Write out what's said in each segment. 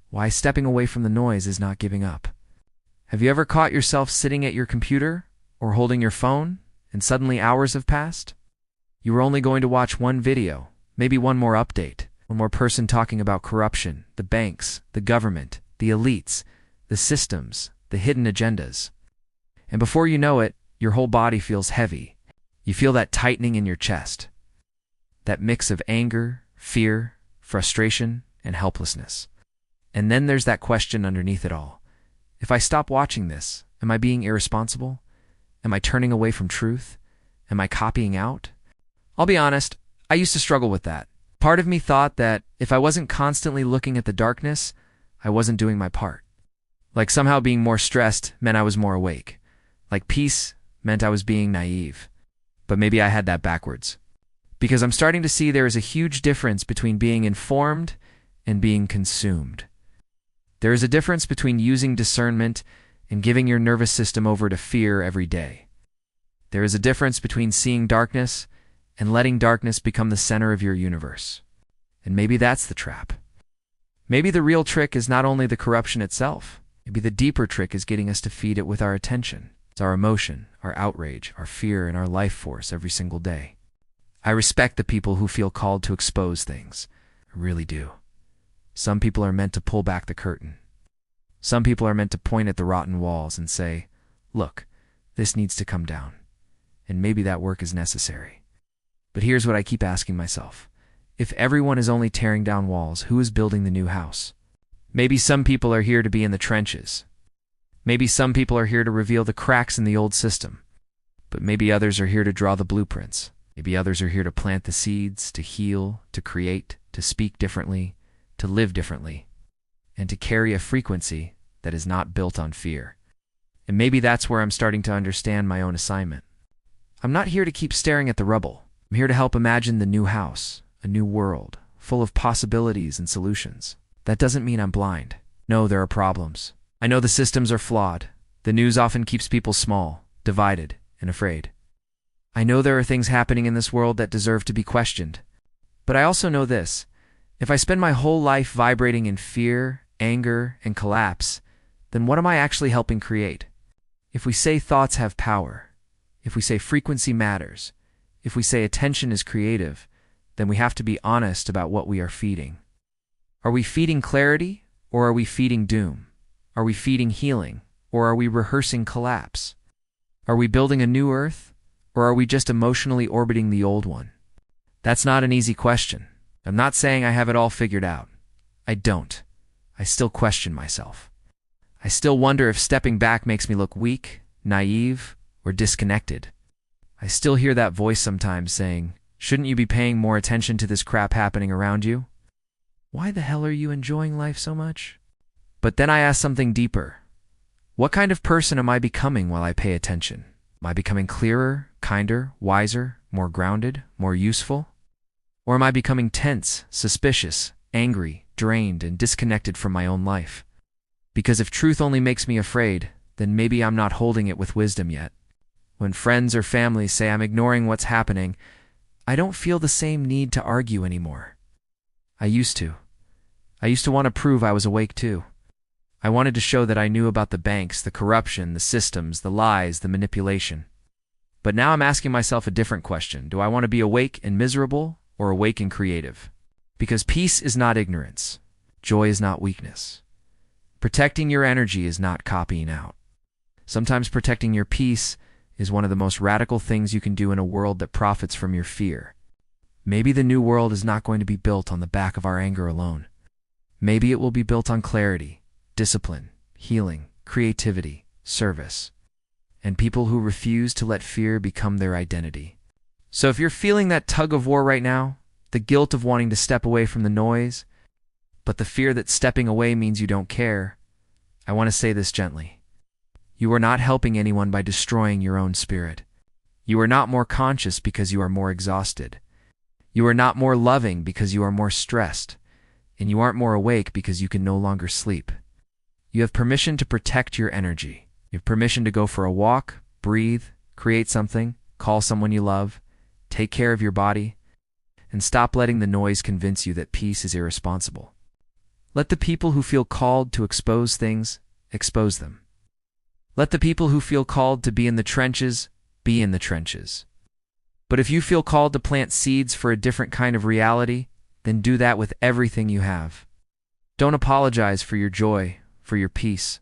why stepping away from the noise is not giving up. Have you ever caught yourself sitting at your computer or holding your phone, and suddenly hours have passed? You were only going to watch one video, maybe one more update, one more person talking about corruption, the banks, the government, the elites, the systems, the hidden agendas. And before you know it, your whole body feels heavy. You feel that tightening in your chest, that mix of anger, fear, frustration, and helplessness. And then there's that question underneath it all. If I stop watching this, am I being irresponsible? Am I turning away from truth? Am I copying out? I'll be honest, I used to struggle with that. Part of me thought that if I wasn't constantly looking at the darkness, I wasn't doing my part. Like somehow being more stressed meant I was more awake. Like peace meant I was being naive. But maybe I had that backwards. Because I'm starting to see there is a huge difference between being informed and being consumed. There is a difference between using discernment and giving your nervous system over to fear every day. There is a difference between seeing darkness and letting darkness become the center of your universe. And maybe that's the trap. Maybe the real trick is not only the corruption itself. Maybe the deeper trick is getting us to feed it with our attention. It's our emotion, our outrage, our fear, and our life force every single day. I respect the people who feel called to expose things. I really do. Some people are meant to pull back the curtain. Some people are meant to point at the rotten walls and say, look, this needs to come down. And maybe that work is necessary. But here's what I keep asking myself. If everyone is only tearing down walls, who is building the new house? Maybe some people are here to be in the trenches. Maybe some people are here to reveal the cracks in the old system. But maybe others are here to draw the blueprints. Maybe others are here to plant the seeds, to heal, to create, to speak differently, to live differently, and to carry a frequency that is not built on fear. And maybe that's where I'm starting to understand my own assignment. I'm not here to keep staring at the rubble. I'm here to help imagine the new house, a new world, full of possibilities and solutions. That doesn't mean I'm blind. No, there are problems. I know the systems are flawed. The news often keeps people small, divided, and afraid. I know there are things happening in this world that deserve to be questioned. But I also know this. If I spend my whole life vibrating in fear, anger, and collapse, then what am I actually helping create? If we say thoughts have power, if we say frequency matters, if we say attention is creative, then we have to be honest about what we are feeding. Are we feeding clarity, or are we feeding doom? Are we feeding healing, or are we rehearsing collapse? Are we building a new earth, or are we just emotionally orbiting the old one? That's not an easy question. I'm not saying I have it all figured out. I don't. I still question myself. I still wonder if stepping back makes me look weak, naive, or disconnected. I still hear that voice sometimes saying, shouldn't you be paying more attention to this crap happening around you? Why the hell are you enjoying life so much? But then I ask something deeper. What kind of person am I becoming while I pay attention? Am I becoming clearer, kinder, wiser, more grounded, more useful? Or am I becoming tense, suspicious, angry, drained, and disconnected from my own life? Because if truth only makes me afraid, then maybe I'm not holding it with wisdom yet. When friends or family say I'm ignoring what's happening, I don't feel the same need to argue anymore. I used to. I used to want to prove I was awake too. I wanted to show that I knew about the banks, the corruption, the systems, the lies, the manipulation. But now I'm asking myself a different question. Do I want to be awake and miserable, or awake and creative? Because peace is not ignorance. Joy is not weakness. Protecting your energy is not copying out. Sometimes protecting your peace is one of the most radical things you can do in a world that profits from your fear. Maybe the new world is not going to be built on the back of our anger alone. Maybe it will be built on clarity, discipline, healing, creativity, service, and people who refuse to let fear become their identity. So if you're feeling that tug of war right now, the guilt of wanting to step away from the noise, but the fear that stepping away means you don't care, I want to say this gently. You are not helping anyone by destroying your own spirit. You are not more conscious because you are more exhausted. You are not more loving because you are more stressed. And you aren't more awake because you can no longer sleep. You have permission to protect your energy. You have permission to go for a walk, breathe, create something, call someone you love, take care of your body, and stop letting the noise convince you that peace is irresponsible. Let the people who feel called to expose things, expose them. Let the people who feel called to be in the trenches, be in the trenches. But if you feel called to plant seeds for a different kind of reality, then do that with everything you have. Don't apologize for your joy, for your peace,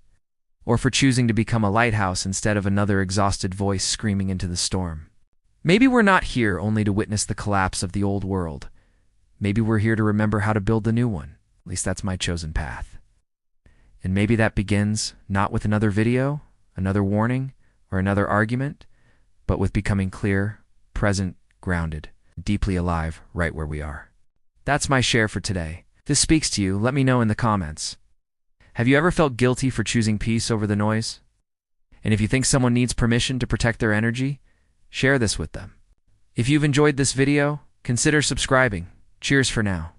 or for choosing to become a lighthouse instead of another exhausted voice screaming into the storm. Maybe we're not here only to witness the collapse of the old world. Maybe we're here to remember how to build the new one. At least that's my chosen path. And maybe that begins not with another video, another warning, or another argument, but with becoming clear, present, grounded, deeply alive right where we are. That's my share for today. If this speaks to you, let me know in the comments. Have you ever felt guilty for choosing peace over the noise? And if you think someone needs permission to protect their energy, share this with them. If you've enjoyed this video, consider subscribing. Cheers for now.